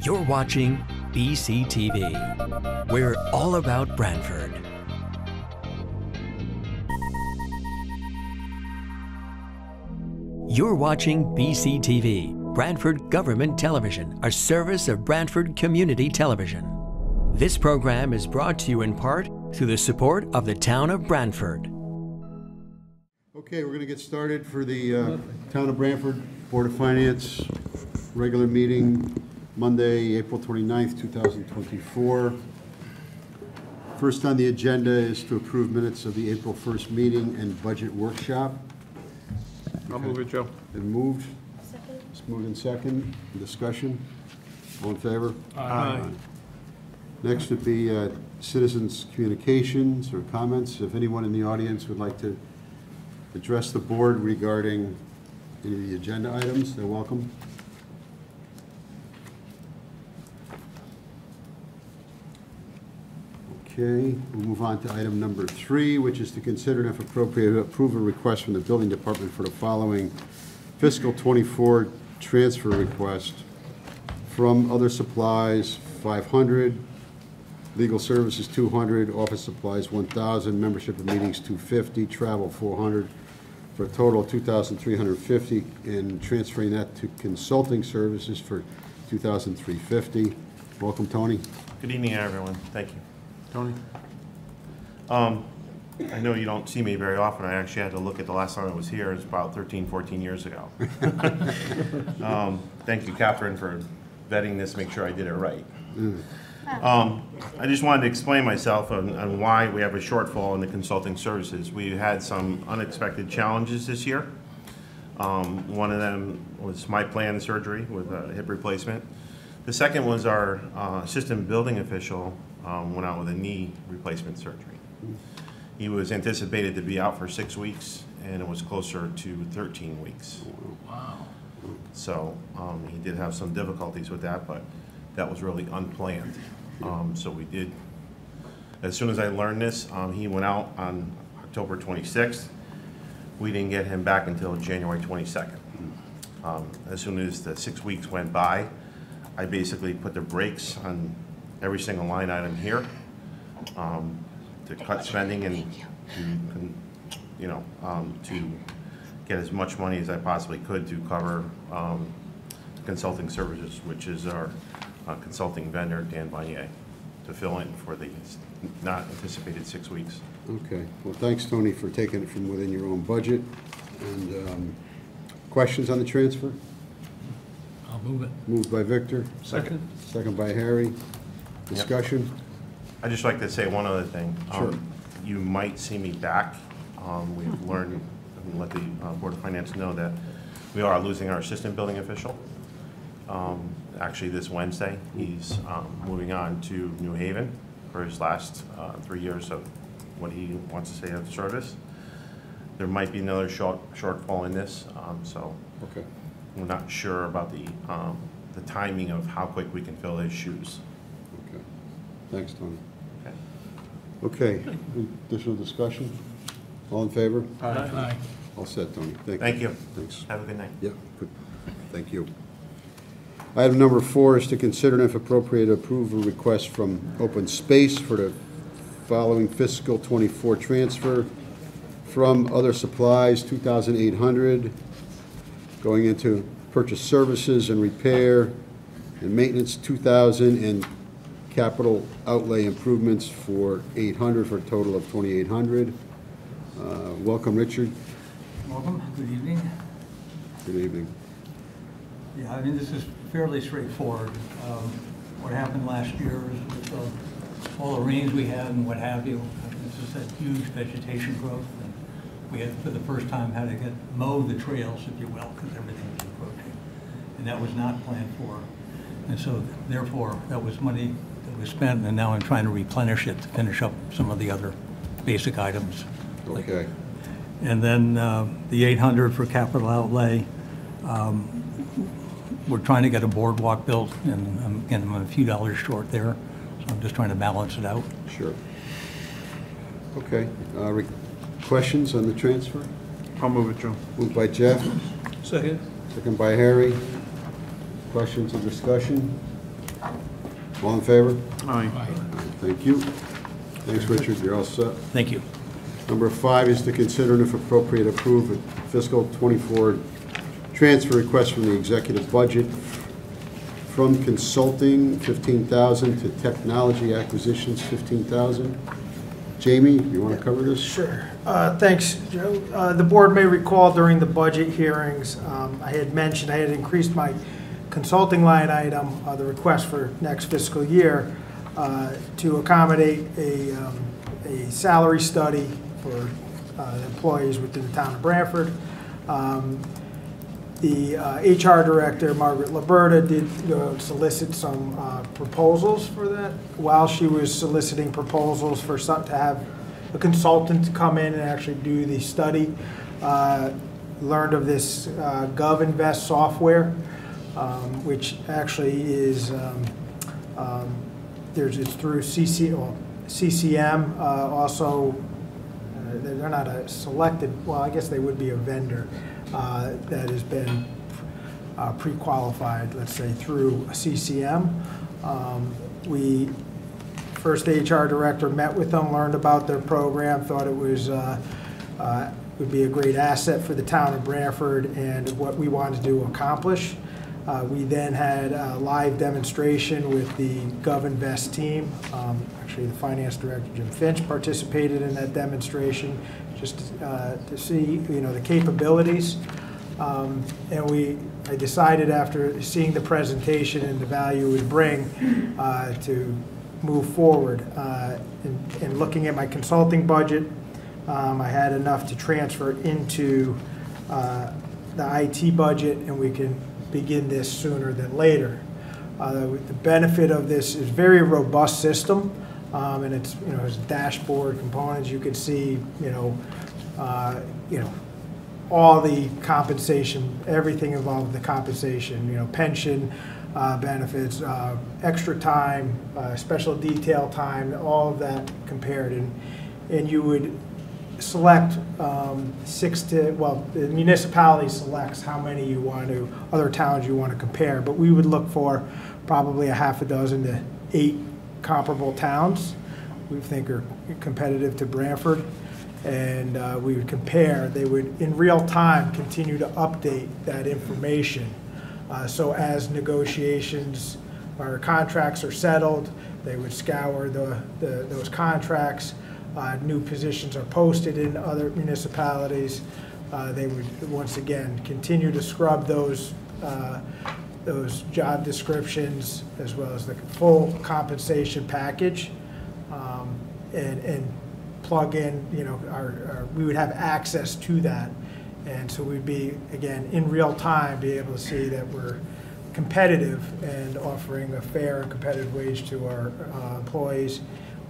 You're watching BCTV. We're all about Branford. You're watching BCTV, Branford Government Television, a service of Branford Community Television. This program is brought to you in part through the support of the town of Branford. Okay, we're going to get started for the Town of Branford Board of Finance regular meeting, Monday, April 29th, 2024. First on the agenda is to approve minutes of the April 1st meeting and budget workshop. I'll move it, Joe. Been moved. Second. It's moved in second. Discussion. All in favor? Aye. Next would be citizens' communications or comments. If anyone in the audience would like to address the board regarding any of the agenda items, they're welcome. Okay, we'll move on to item number 3, which is to consider and if appropriate approve a request from the building department for the following fiscal 24 transfer request from other supplies 500, legal services 200, office supplies 1,000, membership of meetings 250, travel 400, for a total of 2,350, and transferring that to consulting services for 2,350. Welcome, Tony. Good evening, everyone. Thank you. Tony. I know you don't see me very often. I actually had to look at the last time I was here. It's about 13, 14 years ago. Thank you, Catherine, for vetting this, make sure I did it right. I just wanted to explain myself on why we have a shortfall in the consulting services. We had some unexpected challenges this year. One of them was my planned surgery with a hip replacement. The second was our assistant building official went out with a knee replacement surgery. He was anticipated to be out for 6 weeks, and it was closer to 13 weeks. Wow. So he did have some difficulties with that, but that was really unplanned. So we did, as soon as I learned this, he went out on October 26th. We didn't get him back until January 22nd. As soon as the 6 weeks went by, I basically put the brakes on every single line item here to cut spending and to get as much money as I possibly could to cover consulting services, which is our consulting vendor, Dan Vanier, to fill in for the not anticipated 6 weeks. Okay. Well, thanks, Tony, for taking it from within your own budget. And questions on the transfer? I'll move it. Moved by Victor. Second. Second by Harry. Discussion? I'd just like to say one other thing. Sure. You might see me back. We've learned, and let the Board of Finance know that we are losing our assistant building official. Actually, this Wednesday, he's moving on to New Haven for his last 3 years of what he wants to say of service. There might be another shortfall in this, so Okay. we're not sure about the timing of how quick we can fill his shoes. Okay. Thanks, Tony. Okay. Okay. Additional discussion? All in favor? Aye. All set, Tony. Thank you. Thanks. Have a good night. Yeah, good. Thank you. Item number 4 is to consider and if appropriate approve a request from Open Space for the following fiscal 24 transfer from other supplies 2,800 going into purchase services and repair and maintenance 2,000 and capital outlay improvements for 800 for a total of 2,800. Welcome, Richard. Welcome. Good evening. Good evening. Yeah, I mean, this is fairly straightforward. What happened last year is with all the rains we had and what have you, this is that huge vegetation growth, and we had, for the first time, had to mow the trails, if you will, because everything was encroaching. And that was not planned for. And so, therefore, that was money that was spent, and now I'm trying to replenish it to finish up some of the other basic items. Okay. And then the 800 for capital outlay. We're trying to get a boardwalk built, and I'm a few dollars short there, so I'm just trying to balance it out. Sure. Okay. Questions on the transfer? I'll move it, Joe. Moved by Jeff, Second. second by Harry. Questions or discussion? All in favor? Aye. Thank you. Thanks, Richard. You're all set. Thank you. Number 5 is to consider and if appropriate approve a fiscal '24 transfer request from the executive budget from consulting, $15,000, to technology acquisitions, $15,000. Jamie, you want to cover this? Sure. Thanks, Joe. The board may recall during the budget hearings, I had mentioned I had increased my consulting line item, the request for next fiscal year, to accommodate a salary study for employees within the town of Branford. The HR director, Margaret Liberta, did solicit some proposals for that. While she was soliciting proposals for to have a consultant to come in and actually do the study, learned of this GovInvest software, which actually is it's through CCM. Also, they're not a selected. Well, I guess they would be a vendor. That has been pre-qualified, let's say, through CCM. We, first HR director met with them, learned about their program, thought it was would be a great asset for the town of Branford and what we wanted to accomplish. We then had a live demonstration with the GovInvest team. Actually, the finance director, Jim Finch, participated in that demonstration just to see, the capabilities. And I decided after seeing the presentation and the value it would bring to move forward. In looking at my consulting budget, I had enough to transfer into the IT budget, and we can begin this sooner than later. The benefit of this is very robust system, and it's it's dashboard components. You can see all the compensation, everything involved with the compensation. Pension benefits, extra time, special detail time, all of that compared, and you would select the municipality selects how many you want to, other towns you want to compare, but we would look for probably a half a dozen to 8 comparable towns we think are competitive to Branford, and we would compare. They would, in real time, continue to update that information. So as negotiations or contracts are settled, they would scour those contracts. New positions are posted in other municipalities. They would once again continue to scrub those job descriptions as well as the full compensation package, and plug in. We would have access to that, and so we'd be again in real time be able to see that we're competitive and offering a fair and competitive wage to our employees.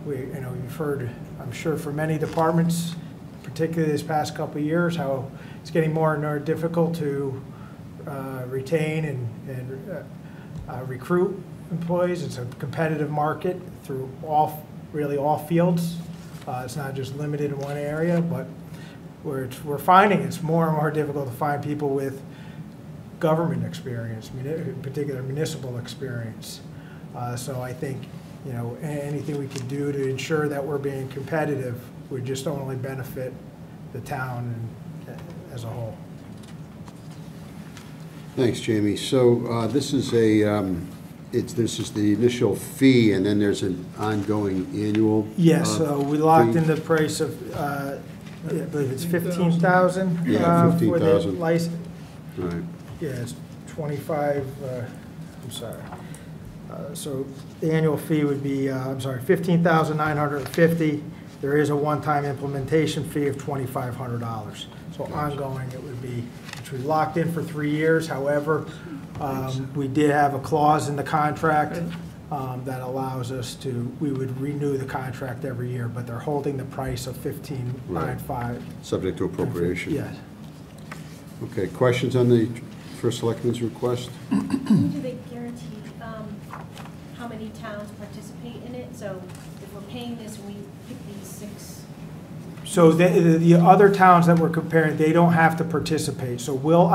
You've heard, I'm sure, from many departments, particularly this past couple of years, how it's getting more and more difficult to retain and recruit employees. It's a competitive market through really all fields. It's not just limited in one area, but we're finding it's more and more difficult to find people with government experience, in particular municipal experience. So I think anything we can do to ensure that we're being competitive would just only benefit the town as a whole. Thanks, Jamie. So this is this is the initial fee, and then there's an ongoing annual. Yes. So we locked in the price of I believe it's $15,000. Yeah, $15,000 for the license. Right. Yeah, it's 25. I'm sorry. So the annual fee would be, $15,950. There is a one-time implementation fee of $2,500. So ongoing, it would be, which we locked in for 3 years. However, we did have a clause in the contract that allows us we would renew the contract every year, but they're holding the price of $15,950. Subject to appropriation. Yes. Okay, questions on the First Selectman's request? Do they guarantee how many towns participate in it? So if we're paying this, we pick these 6. So the other towns that we're comparing, they don't have to participate. So we'll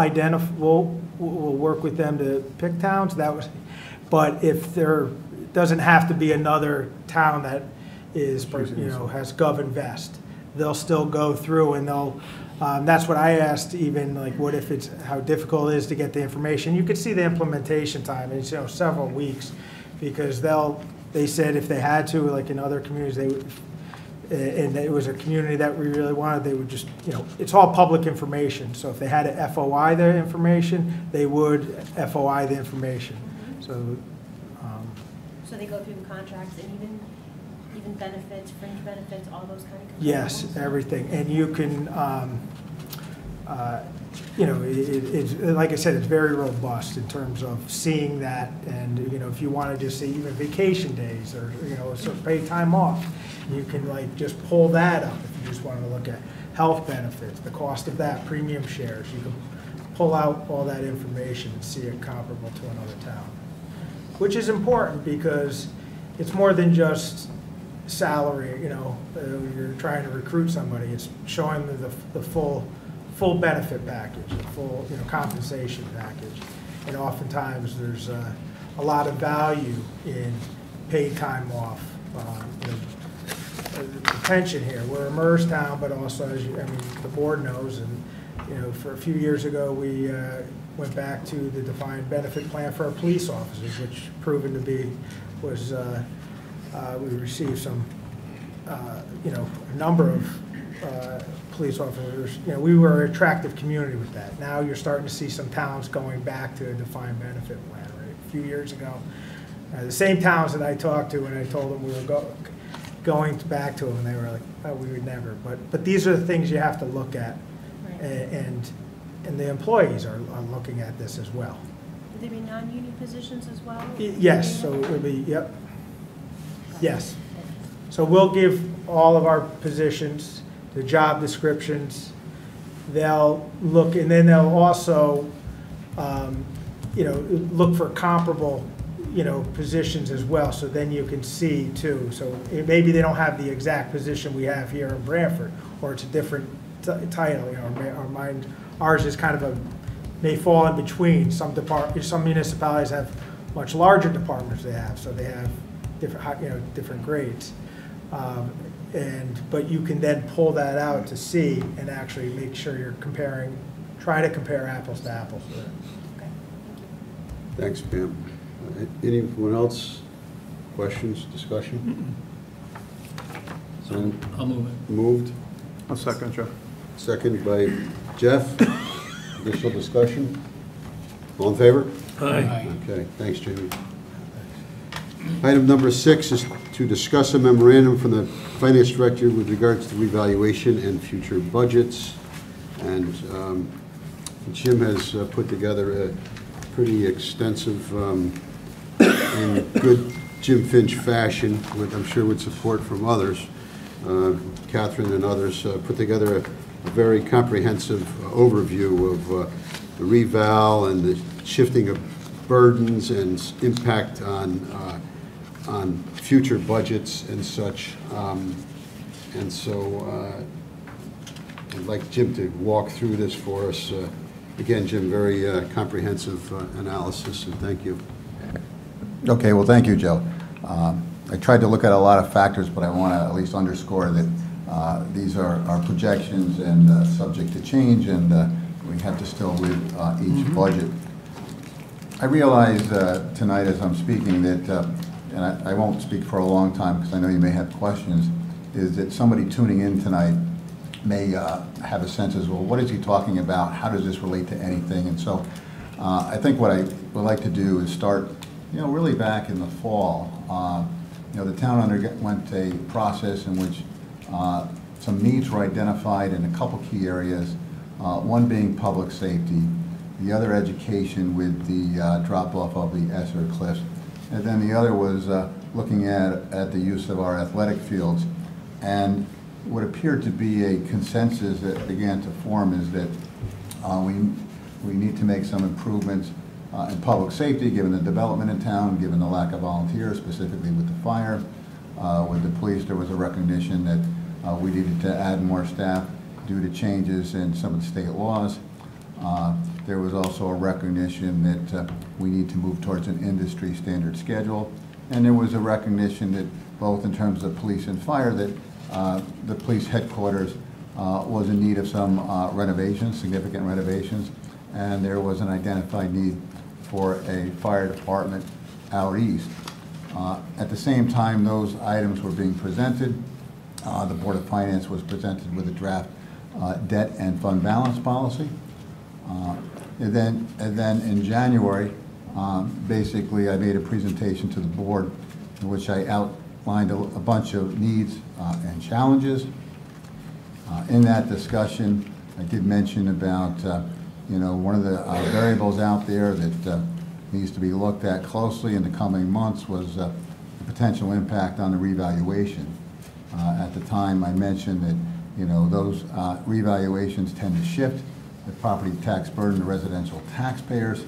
work with them to pick towns. But if there doesn't have to be another town that is, has GovInvest, they'll still go through and they'll, that's what I asked even, like, what if it's, how difficult it is to get the information. You could see the implementation time, it's, several weeks, because they said if they had to, like in other communities, they would, and it was a community that we really wanted, they would just, it's all public information. So if they had to FOI their information, they would FOI the information. So, so they go through the contracts and even benefits, fringe benefits, all those kind of. yes, everything. And you can, it's like I said, it's very robust in terms of seeing that. And if you want to just see even vacation days or so paid time off, you can like just pull that up. If you just want to look at health benefits, the cost of that, premium shares, you can pull out all that information and see it comparable to another town, which is important because it's more than just salary. You're trying to recruit somebody. It's showing the full benefit package, the full compensation package, and oftentimes there's a lot of value in paid time off. The pension here, we're a MERS town, but also, as the board knows, and for a few years ago we went back to the defined benefit plan for our police officers, which proven to be was we received some a number of police officers. We were an attractive community with that. Now you're starting to see some towns going back to a defined benefit plan. Right, a few years ago, the same towns that I talked to when I told them we were going back to them, they were like, "Oh, we would never." But these are the things you have to look at, right. and the employees are looking at this as well. Would there be non-union positions as well? Yes. So it would be yep. Yes. So we'll give all of our positions the job descriptions. They'll look, and then they'll also, look for comparable, positions as well. So then you can see too. So maybe they don't have the exact position we have here in Branford, or it's a different title. Ours is kind of may fall in between. Some municipalities have much larger departments they have, so they have different, different grades. But you can then pull that out to see and actually make sure you're try to compare apples to apples. Okay, Thanks, Pam. Anyone else? Questions, discussion? So I'll move it. Moved. I'll second, Joe. Seconded by Jeff. Additional discussion? All in favor? Aye. Okay, thanks, Jamie. Item number 6 is to discuss a memorandum from the Finance Director with regards to revaluation and future budgets. And Jim has put together a pretty extensive in good Jim Finch fashion, I'm sure with support from others. Catherine and others put together a very comprehensive overview of the reval and the shifting of burdens and impact on future budgets and such. And so I'd like Jim to walk through this for us. Again, Jim, very comprehensive analysis, and thank you. Okay, well, thank you, Joe. I tried to look at a lot of factors, but I want to at least underscore that these are our projections and subject to change, and we have to still with each budget. I realize tonight as I'm speaking that, and I won't speak for a long time because I know you may have questions, is that somebody tuning in tonight may have a sense as, well, what is he talking about? How does this relate to anything? And so I think what I would like to do is start, really back in the fall. The town underwent a process in which some needs were identified in a couple key areas, one being public safety, the other education with the drop-off of the Esser cliffs, and then the other was looking at the use of our athletic fields. And what appeared to be a consensus that began to form is that we need to make some improvements in public safety, given the development in town, given the lack of volunteers, specifically with the fire. With the police, there was a recognition that we needed to add more staff due to changes in some of the state laws. there was also a recognition that we need to move towards an industry standard schedule. And there was a recognition that both in terms of police and fire that the police headquarters was in need of some renovations, significant renovations, and there was an identified need for a fire department out east. At the same time those items were being presented, the Board of Finance was presented with a draft debt and fund balance policy. And then in January, basically I made a presentation to the board in which I outlined a bunch of needs and challenges. In that discussion, I did mention about one of the variables out there that needs to be looked at closely in the coming months was the potential impact on the revaluation. At the time, I mentioned that those revaluations tend to shift the property tax burden to residential taxpayers,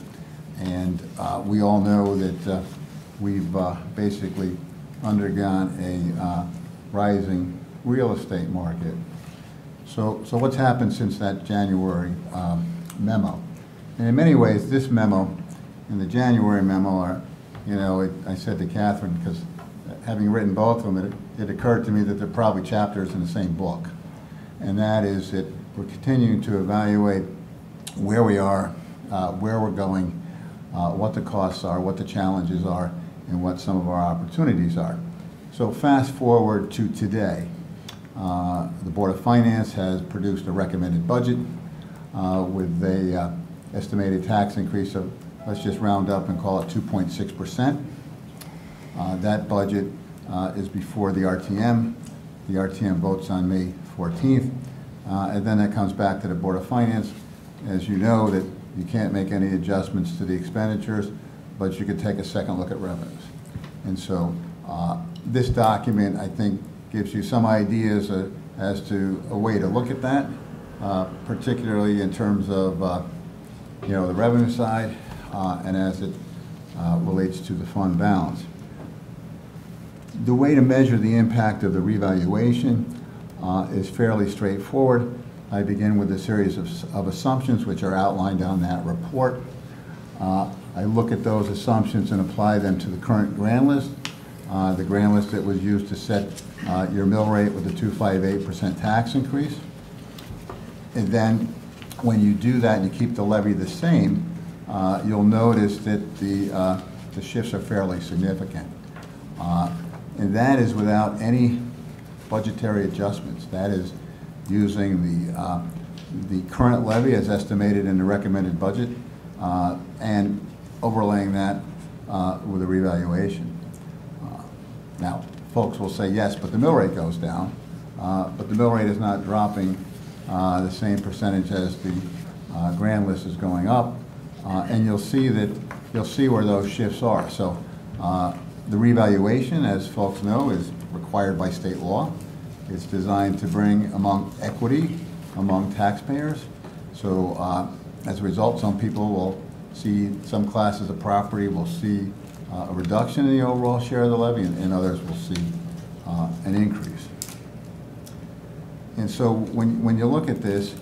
and we all know that we've basically undergone a rising real estate market. So what's happened since that January memo? And in many ways, this memo and the January memo I said to Catherine, because having written both of them, it occurred to me that they're probably chapters in the same book. And that is that we're continuing to evaluate where we are, where we're going, what the costs are, what the challenges are, and what some of our opportunities are. So fast forward to today. The Board of Finance has produced a recommended budget with a estimated tax increase of, let's just round up and call it 2.6%. That budget is before the RTM. The RTM votes on May 14th, and then that comes back to the Board of Finance. As you know, that you can't make any adjustments to the expenditures, but you could take a second look at revenues. And so this document, I think, gives you some ideas as to a way to look at that, particularly in terms of the revenue side and as it relates to the fund balance. The way to measure the impact of the revaluation is fairly straightforward. I begin with a series of assumptions which are outlined on that report. I look at those assumptions and apply them to the current grand list, the grand list that was used to set your mill rate with a 2.58% tax increase. And then when you do that and you keep the levy the same, you'll notice that the shifts are fairly significant. And that is without any budgetary adjustments. That is using the current levy as estimated in the recommended budget and overlaying that with a revaluation. Now, folks will say, yes, but the mill rate goes down, but the mill rate is not dropping the same percentage as the grand list is going up, and you'll see where those shifts are. So the revaluation, as folks know, is required by state law. It's designed to bring among equity among taxpayers. So as a result, some people will see, some classes of property will see a reduction in the overall share of the levy, and others will see an increase. And so when you look at this,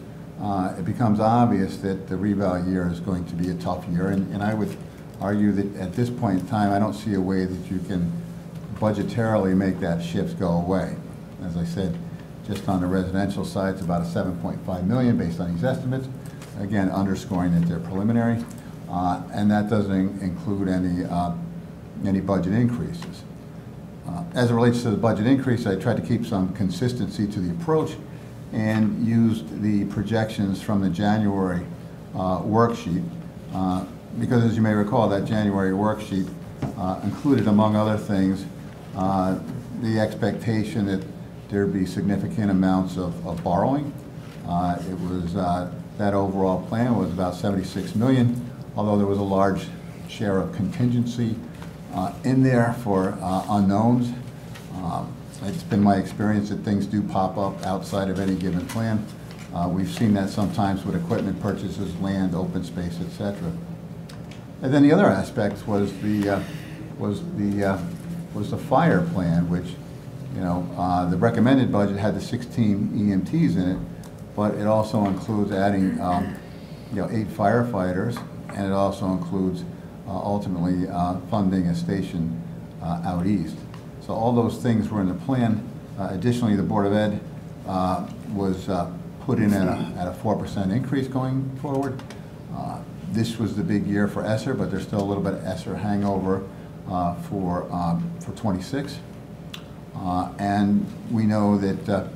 it becomes obvious that the reval year is going to be a tough year, and I would argue that at this point in time, I don't see a way that you can budgetarily make that shift go away. As I said, just on the residential side, it's about a $7.5 million based on these estimates. Again, underscoring that they're preliminary, and that doesn't include any budget increases. As it relates to the budget increase, I tried to keep some consistency to the approach and used the projections from the January worksheet, because as you may recall, that January worksheet included, among other things, the expectation that there'd be significant amounts of borrowing. It was, that overall plan was about $76 million, although there was a large share of contingency in there for unknowns. It's been my experience that things do pop up outside of any given plan. We've seen that sometimes with equipment purchases, land, open space, etc. And then the other aspect was the fire plan, which, the recommended budget had the 16 EMTs in it, but it also includes adding 8 firefighters, and it also includes ultimately funding a station out east. So all those things were in the plan. Additionally, the Board of Ed was put in at a 4% increase going forward. This was the big year for ESSER, but there's still a little bit of ESSER hangover for 26. And we know that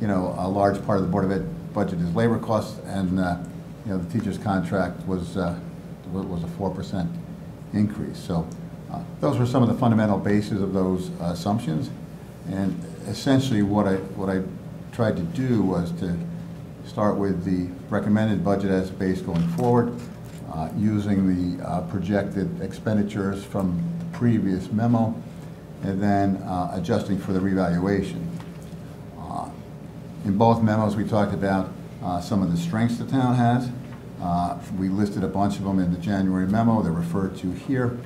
a large part of the Board of Ed budget is labor costs, and the teacher's contract was a 4% increase. So those were some of the fundamental bases of those assumptions. And essentially what I tried to do was to start with the recommended budget as a base going forward, using the projected expenditures from the previous memo, and then adjusting for the revaluation. In both memos, we talked about some of the strengths the town has. We listed a bunch of them in the January memo. They're referred to here.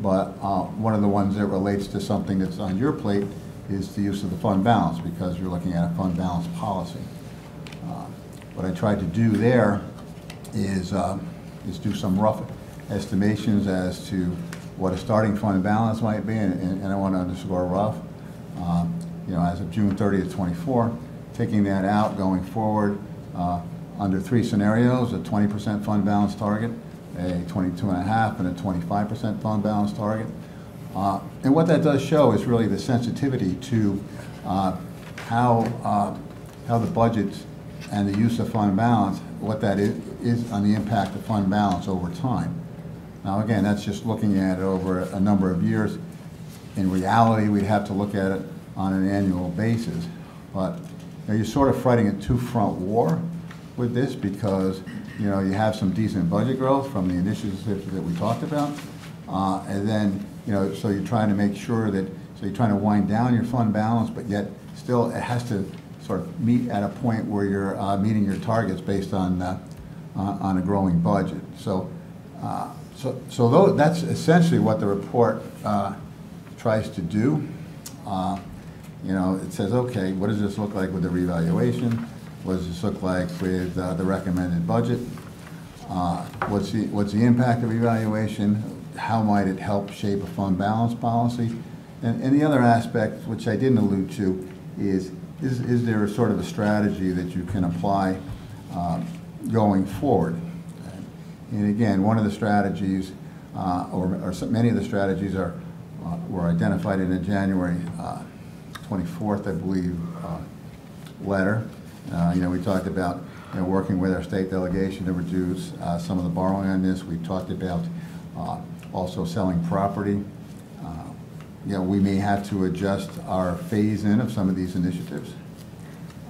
But one of the ones that relates to something that's on your plate is the use of the fund balance, because you're looking at a fund balance policy. What I tried to do there is do some rough estimations as to what a starting fund balance might be, and I want to underscore rough. As of June 30th, 24, taking that out going forward under 3 scenarios: a 20% fund balance target, a 22.5%, and a 25% fund balance target. And what that does show is really the sensitivity to how the budget and the use of fund balance, what that is on the impact of fund balance over time. Now again, that's just looking at it over a number of years. In reality, we'd have to look at it on an annual basis. But you're sort of fighting a two-front war with this, because you have some decent budget growth from the initiatives that we talked about, and then so you're trying to make sure that you're trying to wind down your fund balance, but yet still it has to sort of meet at a point where you're meeting your targets based on a growing budget. So that's essentially what the report tries to do. It says, okay, what does this look like with the revaluation? What does this look like with the recommended budget? What's the impact of revaluation? How might it help shape a fund balance policy? And the other aspect, which I didn't allude to, is there a sort of a strategy that you can apply going forward? And again, one of the strategies, many of the strategies were identified in a January 24th, I believe, letter. We talked about working with our state delegation to reduce some of the borrowing on this. We talked about also selling property. We may have to adjust our phase-in of some of these initiatives.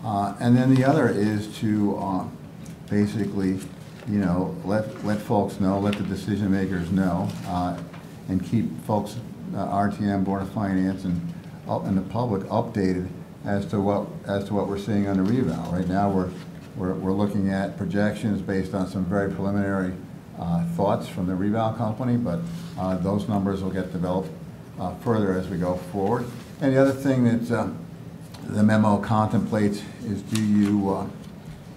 And then the other is to basically, let folks know, let the decision makers know, and keep folks, RTM, Board of Finance, and the public updated as to what we're seeing on the reval. Right now, we're looking at projections based on some very preliminary thoughts from the reval company, but those numbers will get developed further as we go forward. And the other thing that the memo contemplates is, do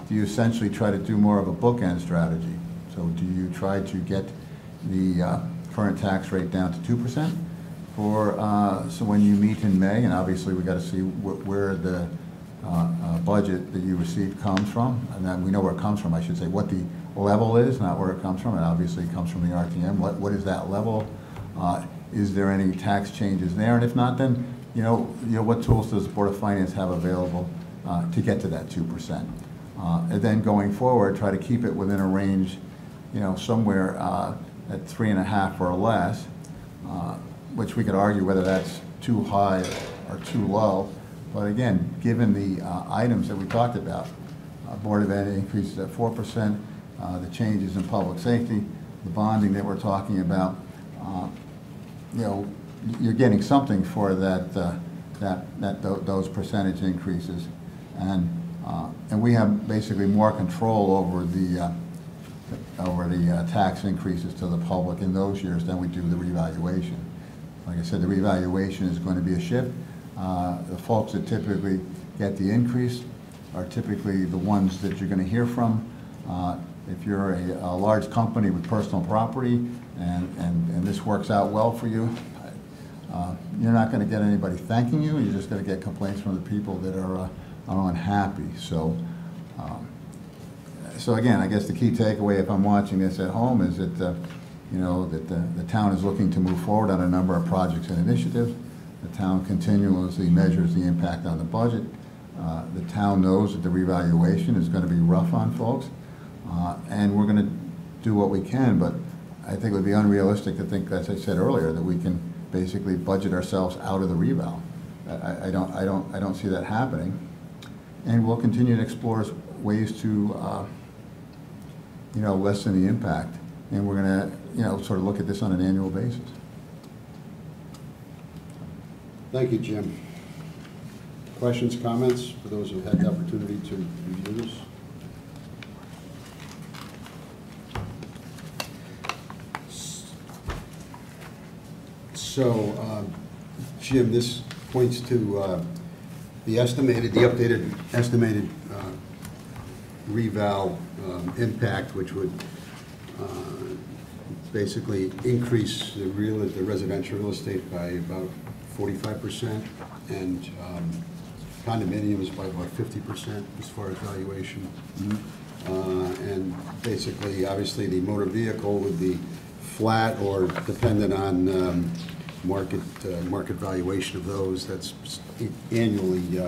you essentially try to do more of a bookend strategy? So do you try to get the current tax rate down to 2%? So when you meet in May, and obviously we got to see where the budget that you received comes from, and then we know where it comes from, I should say, what the level is, not where it comes from, and obviously it comes from the RTM. What is that level? Is there any tax changes there? And if not, then what tools does the Board of Finance have available to get to that 2%? And then going forward, try to keep it within a range, somewhere at 3.5 or less, which we could argue whether that's too high or too low. But again, given the items that we talked about, Board of Ed increases at 4%, the changes in public safety, the bonding that we're talking about, you're getting something for those percentage increases, and we have basically more control over the tax increases to the public in those years than we do the revaluation. Like I said, the revaluation is going to be a shift. The folks that typically get the increase are typically the ones that you're going to hear from if you're a large company with personal property and this works out well for you, you're not going to get anybody thanking you. You're just going to get complaints from the people that are unhappy. So, so again, I guess the key takeaway, if I'm watching this at home, is that you know that the town is looking to move forward on a number of projects and initiatives. The town continuously measures the impact on the budget. The town knows that the revaluation is going to be rough on folks, and we're going to do what we can. But I think it would be unrealistic to think, as I said earlier, that we can basically budget ourselves out of the reval. I don't see that happening, and we'll continue to explore ways to you know, lessen the impact. And we're going to, you know, sort of look at this on an annual basis. Thank you, Jim. Questions, comments for those who had the opportunity to review this? So, Jim, this points to the updated estimated reval impact, which would basically increase the residential real estate by about 45%, and condominiums by about 50% as far as valuation. And basically, obviously, the motor vehicle would be flat or dependent on market valuation of those. That's annually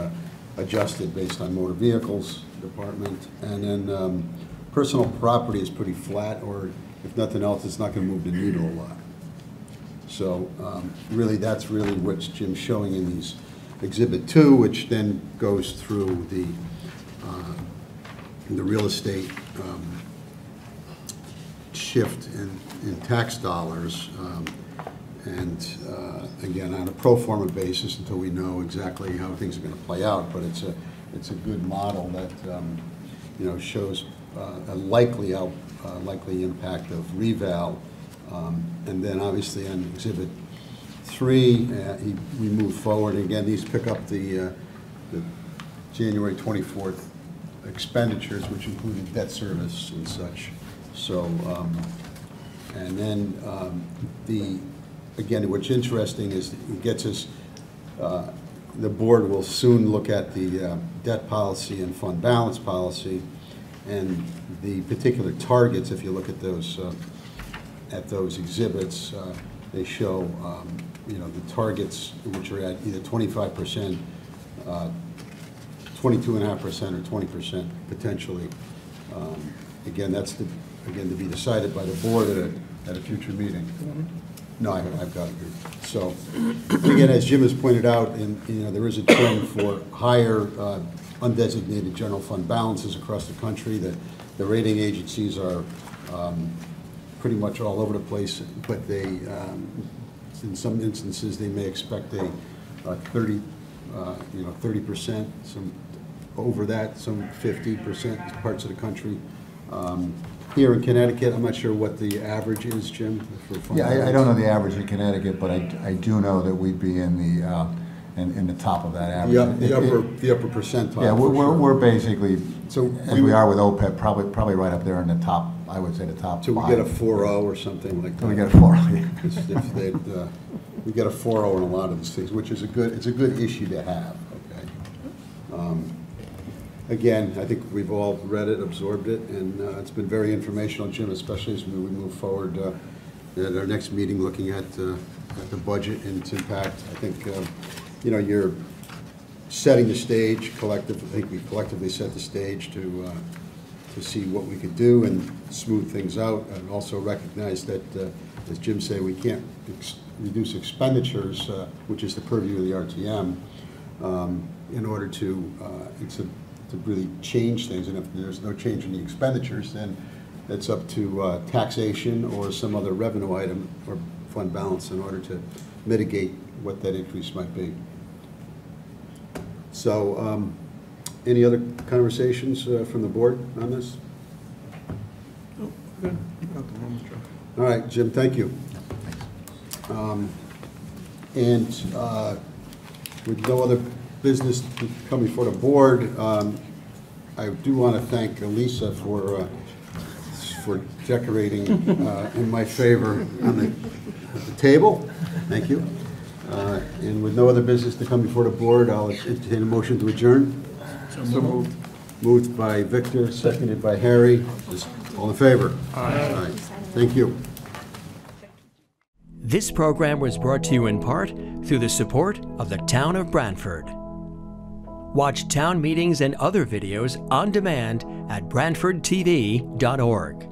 adjusted based on motor vehicles department. And then personal property is pretty flat, or if nothing else, it's not going to move the needle a lot. So really, that's really what Jim's showing in these Exhibit 2, which then goes through the real estate shift in tax dollars, and again, on a pro forma basis until we know exactly how things are going to play out. But it's a good model that you know, shows a likely impact of reval. And then obviously on Exhibit 3, we move forward. Again, these pick up the January 24th expenditures, which included debt service and such. So, and then again, what's interesting is it gets us, the board will soon look at the debt policy and fund balance policy, and the particular targets. If you look at those exhibits, they show you know, the targets, which are at either 25%, 22.5%, or 20% potentially. Again, that's to be decided by the board at a future meeting. No, I've got it here. So again, as Jim has pointed out, you know, there is a trend for higher undesignated general fund balances across the country. That the rating agencies are pretty much all over the place, but they, in some instances, they may expect a 30%, some over that, some 50% parts of the country. Here in Connecticut, I'm not sure what the average is, Jim. Yeah, I don't know the average in Connecticut, but I do know that we'd be in the top of that average. The upper percentile. Yeah, we're basically, so as we are with OPEB, probably right up there in the top. I would say the top. So we get a 4.0 or something like that. We get a 4.0. We get a 4.0 in a lot of these things, which is it's a good issue to have. Okay. Again, I think we've all read it, absorbed it, and it's been very informational, Jim, especially as we move forward at our next meeting, looking at the budget and its impact. I think you know, you're setting the stage collectively. I think we collectively set the stage to see what we could do and smooth things out, and also recognize that, as Jim said, we can't reduce expenditures, which is the purview of the RTM, in order to really change things. And if there's no change in the expenditures, then it's up to taxation or some other revenue item or fund balance in order to mitigate what that increase might be. So, any other conversations from the board on this? Oh, good. Not the moment, Joe. All right, Jim, thank you. And with no other business to come before the board, I do want to thank Elisa for for decorating in my favor on the table. Thank you. And with no other business to come before the board, I'll entertain a motion to adjourn. So moved. Moved by Victor, seconded by Harry. All in favor? Aye. Thank you. This program was brought to you in part through the support of the Town of Branford. Watch town meetings and other videos on demand at BranfordTV.org.